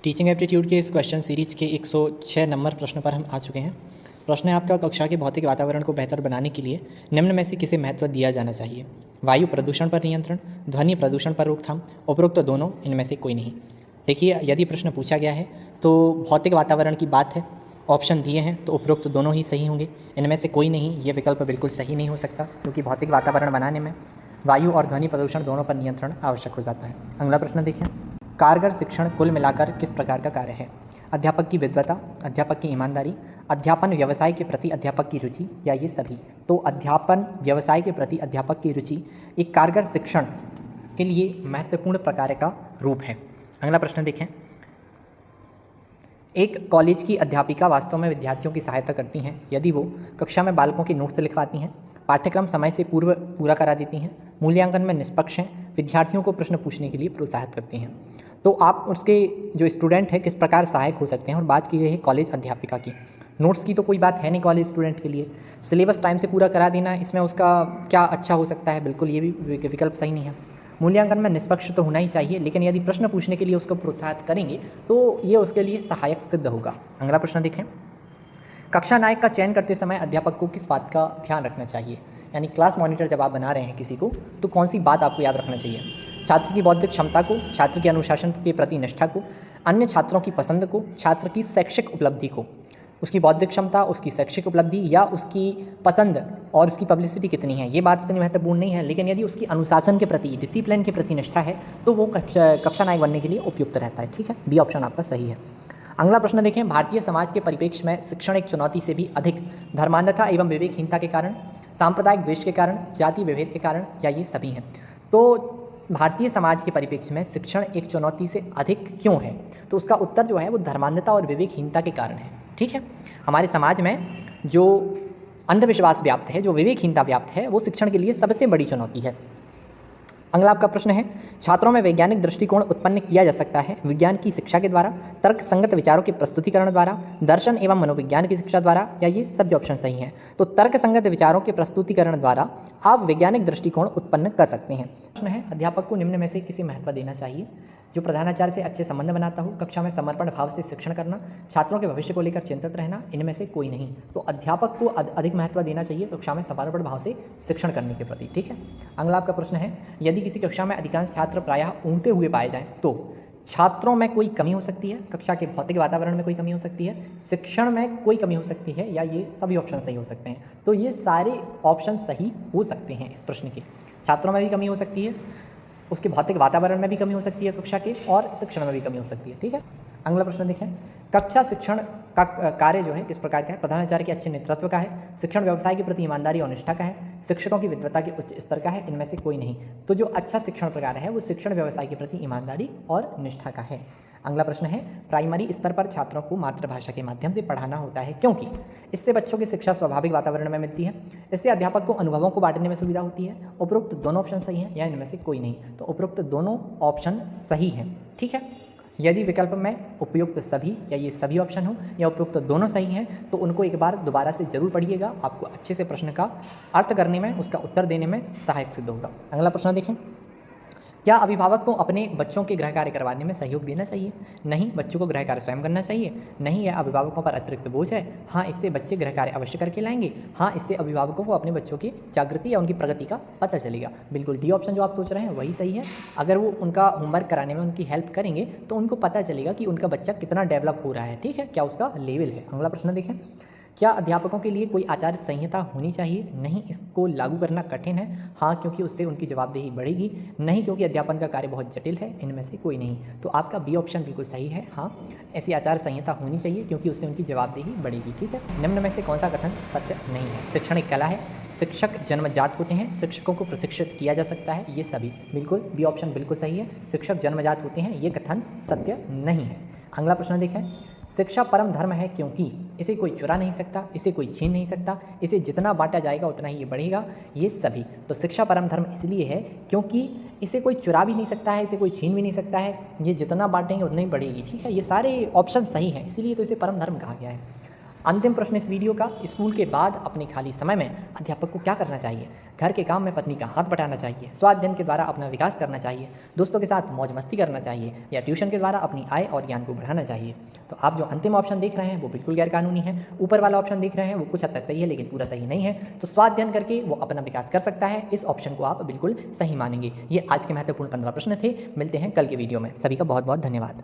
Teaching aptitude के इस question series के 106 नंबर प्रश्न पर हम आ चुके हैं। प्रश्न है आपका, कक्षा के भौतिक वातावरण को बेहतर बनाने के लिए निम्न में से किसे महत्व दिया जाना चाहिए? वायु प्रदूषण पर नियंत्रण, ध्वनि प्रदूषण पर रोकथाम, उपरोक्त दोनों, इनमें से कोई नहीं। देखिए, यदि प्रश्न पूछा गया है तो भौतिक वातावरण की बात है, ऑप्शन दिए हैं तो उपरोक्त दोनों ही सही होंगे, इनमें से कोई नहीं। ये विकल्प बिल्कुल सही नहीं हो सकता क्योंकि भौतिक वातावरण बनाने में वायु और ध्वनि प्रदूषण दोनों पर नियंत्रण आवश्यक हो जाता है। अगला प्रश्न देखें, कारगर शिक्षण कुल मिलाकर किस प्रकार का कार्य है? अध्यापक की विद्वता, अध्यापक की ईमानदारी, अध्यापन व्यवसाय के प्रति अध्यापक की रुचि, या ये सभी? तो अध्यापन व्यवसाय के प्रति अध्यापक की रुचि एक कारगर शिक्षण के लिए महत्वपूर्ण प्रकार का रूप है। अगला प्रश्न देखें, एक कॉलेज की अध्यापिका वास्तव में विद्यार्थियों की सहायता करती हैं यदि वो कक्षा में बालकों के नोट्स लिखवाती हैं, पाठ्यक्रम समय से पूर्व पूरा करा देती हैं, मूल्यांकन में निष्पक्ष हैं, विद्यार्थियों को प्रश्न पूछने के लिए प्रोत्साहित करती हैं। तो आप उसके जो स्टूडेंट है किस प्रकार सहायक हो सकते हैं। और बात की गई है कॉलेज अध्यापिका की। नोट्स की तो कोई बात है नहीं कॉलेज स्टूडेंट के लिए, सिलेबस टाइम से पूरा करा देना, इसमें उसका क्या अच्छा हो सकता है? बिल्कुल ये भी विकल्प सही नहीं है। मूल्यांकन में निष्पक्ष तो होना ही चाहिए, लेकिन यदि प्रश्न पूछने के लिए उसको प्रोत्साहित करेंगे तो ये उसके लिए सहायक सिद्ध होगा। अगला प्रश्न देखें, कक्षा नायक का चयन करते समय अध्यापक को किस बात का ध्यान रखना चाहिए? यानी क्लास मॉनिटर जब आप बना रहे हैं किसी को, तो कौन सी बात आपको याद रखना चाहिए? छात्र की बौद्धिक क्षमता को, छात्र के अनुशासन के प्रति निष्ठा को, अन्य छात्रों की पसंद को, छात्र की शैक्षिक उपलब्धि को। उसकी बौद्धिक क्षमता, उसकी शैक्षिक उपलब्धि या उसकी पसंद और उसकी पब्लिसिटी कितनी है, ये बात इतनी महत्वपूर्ण नहीं है। लेकिन यदि उसकी अनुशासन के प्रति, डिसिप्लिन के प्रति निष्ठा है तो वो कक्षा नायक बनने के लिए उपयुक्त रहता है। ठीक है, बी ऑप्शन आपका सही है। अगला प्रश्न देखें, भारतीय समाज के परिप्रेक्ष्य में शिक्षण एक चुनौती से भी अधिक धर्मांधता एवं विवेकहीनता के कारण, सांप्रदायिक द्वेष के कारण, जाति विभेद के कारण, या ये सभी हैं? तो भारतीय समाज के परिप्रेक्ष्य में शिक्षण एक चुनौती से अधिक क्यों है? तो उसका उत्तर जो है वो धर्मांधता और विवेकहीनता के कारण है। ठीक है, हमारे समाज में जो अंधविश्वास व्याप्त है, जो विवेकहीनता व्याप्त है, वो शिक्षण के लिए सबसे बड़ी चुनौती है। अगला आपका प्रश्न है, छात्रों में वैज्ञानिक दृष्टिकोण उत्पन्न किया जा सकता है विज्ञान की शिक्षा के द्वारा, तर्क संगत विचारों के प्रस्तुतिकरण द्वारा, दर्शन एवं मनोविज्ञान की शिक्षा द्वारा, या ये सभी ऑप्शन सही हैं? तो तर्क संगत विचारों के प्रस्तुतिकरण द्वारा आप वैज्ञानिक दृष्टिकोण उत्पन्न कर सकते हैं। प्रश्न है, अध्यापक को निम्न में से किसे महत्व देना चाहिए? जो प्रधानाचार्य से अच्छे संबंध बनाता हो, कक्षा में समर्पण भाव से शिक्षण करना, छात्रों के भविष्य को लेकर चिंतित रहना, इनमें से कोई नहीं। तो अध्यापक को अधिक महत्व देना चाहिए कक्षा में समर्पण भाव से शिक्षण करने के प्रति। ठीक है, अगला आपका प्रश्न है, यदि किसी कक्षा में अधिकांश छात्र प्रायः ऊँघते हुए पाए जाएं तो छात्रों में कोई कमी हो सकती है, कक्षा के भौतिक वातावरण में कोई कमी हो सकती है, शिक्षण में कोई कमी हो सकती है, या ये सभी ऑप्शन सही हो सकते हैं? तो ये सारे ऑप्शन सही हो सकते हैं इस प्रश्न के। छात्रों में भी कमी हो सकती है, उसके भौतिक वातावरण में भी कमी हो सकती है कक्षा के, और शिक्षण में भी कमी हो सकती है। ठीक है, अगला प्रश्न देखें, कक्षा शिक्षण का कार्य जो है किस प्रकार का है? प्रधानाचार्य के अच्छे नेतृत्व का है, शिक्षण व्यवसाय के प्रति ईमानदारी और निष्ठा का है, शिक्षकों की विद्वता के उच्च स्तर का है, इनमें से कोई नहीं। तो जो अच्छा शिक्षण प्रकार है वो शिक्षण व्यवसाय के प्रति ईमानदारी और निष्ठा का है। अगला प्रश्न है, प्राइमरी स्तर पर छात्रों को मातृभाषा के माध्यम से पढ़ाना होता है क्योंकि इससे बच्चों की शिक्षा स्वाभाविक वातावरण में मिलती है, इससे अध्यापक को अनुभवों को बांटने में सुविधा होती है। उपरोक्त दोनों ऑप्शन सही हैं या इनमें से कोई नहीं? तो उपरोक्त दोनों ऑप्शन सही हैं। ठीक है, यदि विकल्प में उपयुक्त सभी या ये सभी ऑप्शन हो या उपयुक्त दोनों सही हैं तो उनको एक बार दोबारा से जरूर पढ़िएगा, आपको अच्छे से प्रश्न का अर्थ करने में, उसका उत्तर देने में सहायक सिद्ध होगा। अगला प्रश्न देखें, क्या अभिभावक को अपने बच्चों के गृह कार्य करवाने में सहयोग देना चाहिए? नहीं, बच्चों को गृह कार्य स्वयं करना चाहिए। नहीं, यह अभिभावकों पर अतिरिक्त बोझ है। हाँ, इससे बच्चे गृह कार्य अवश्य करके लाएंगे। हाँ, इससे अभिभावकों को अपने बच्चों की जागृति या उनकी प्रगति का पता चलेगा। बिल्कुल डी ऑप्शन जो आप सोच रहे हैं वही सही है। अगर वो उनका होमवर्क कराने में उनकी हेल्प करेंगे तो उनको पता चलेगा कि उनका बच्चा कितना डेवलप हो रहा है। ठीक है, क्या उसका लेवल है। अगला प्रश्न देखें, क्या अध्यापकों के लिए कोई आचार संहिता होनी चाहिए? नहीं, इसको लागू करना कठिन है। हाँ, क्योंकि उससे उनकी जवाबदेही बढ़ेगी। नहीं, क्योंकि अध्यापन का कार्य बहुत जटिल है। इनमें से कोई नहीं। तो आपका बी ऑप्शन बिल्कुल सही है। हाँ, ऐसी आचार संहिता होनी चाहिए क्योंकि उससे उनकी जवाबदेही बढ़ेगी। ठीक है, निम्न में से कौन सा कथन सत्य नहीं है? शिक्षण एक कला है, शिक्षक जन्मजात होते हैं, शिक्षकों को प्रशिक्षित किया जा सकता है, ये सभी। बिल्कुल बी ऑप्शन बिल्कुल सही है, शिक्षक जन्मजात होते हैं, ये कथन सत्य नहीं है। अगला प्रश्न देखें, शिक्षा परम धर्म है क्योंकि इसे कोई चुरा नहीं सकता, इसे कोई छीन नहीं सकता, इसे जितना बांटा जाएगा उतना ही ये बढ़ेगा, ये सभी। तो शिक्षा परम धर्म इसलिए है क्योंकि इसे कोई चुरा भी नहीं सकता है, इसे कोई छीन भी नहीं सकता है, ये जितना बांटेंगे उतना ही बढ़ेगी। ठीक है, ये सारे ऑप्शन सही हैं, इसीलिए तो इसे परम धर्म कहा गया है। अंतिम प्रश्न इस वीडियो का, स्कूल के बाद अपने खाली समय में अध्यापक को क्या करना चाहिए? घर के काम में पत्नी का हाथ बटाना चाहिए, स्वाध्ययन के द्वारा अपना विकास करना चाहिए, दोस्तों के साथ मौज मस्ती करना चाहिए या ट्यूशन के द्वारा अपनी आय और ज्ञान को बढ़ाना चाहिए? तो आप जो अंतिम ऑप्शन देख रहे हैं वो बिल्कुल गैरकानूनी है। ऊपर वाला ऑप्शन देख रहे हैं वो कुछ हद तक सही है लेकिन पूरा सही नहीं है। तो स्वाध्ययन करके वो अपना विकास कर सकता है, इस ऑप्शन को आप बिल्कुल सही मानेंगे। ये आज के महत्वपूर्ण 15 प्रश्न थे। मिलते हैं कल के वीडियो में। सभी का बहुत बहुत धन्यवाद।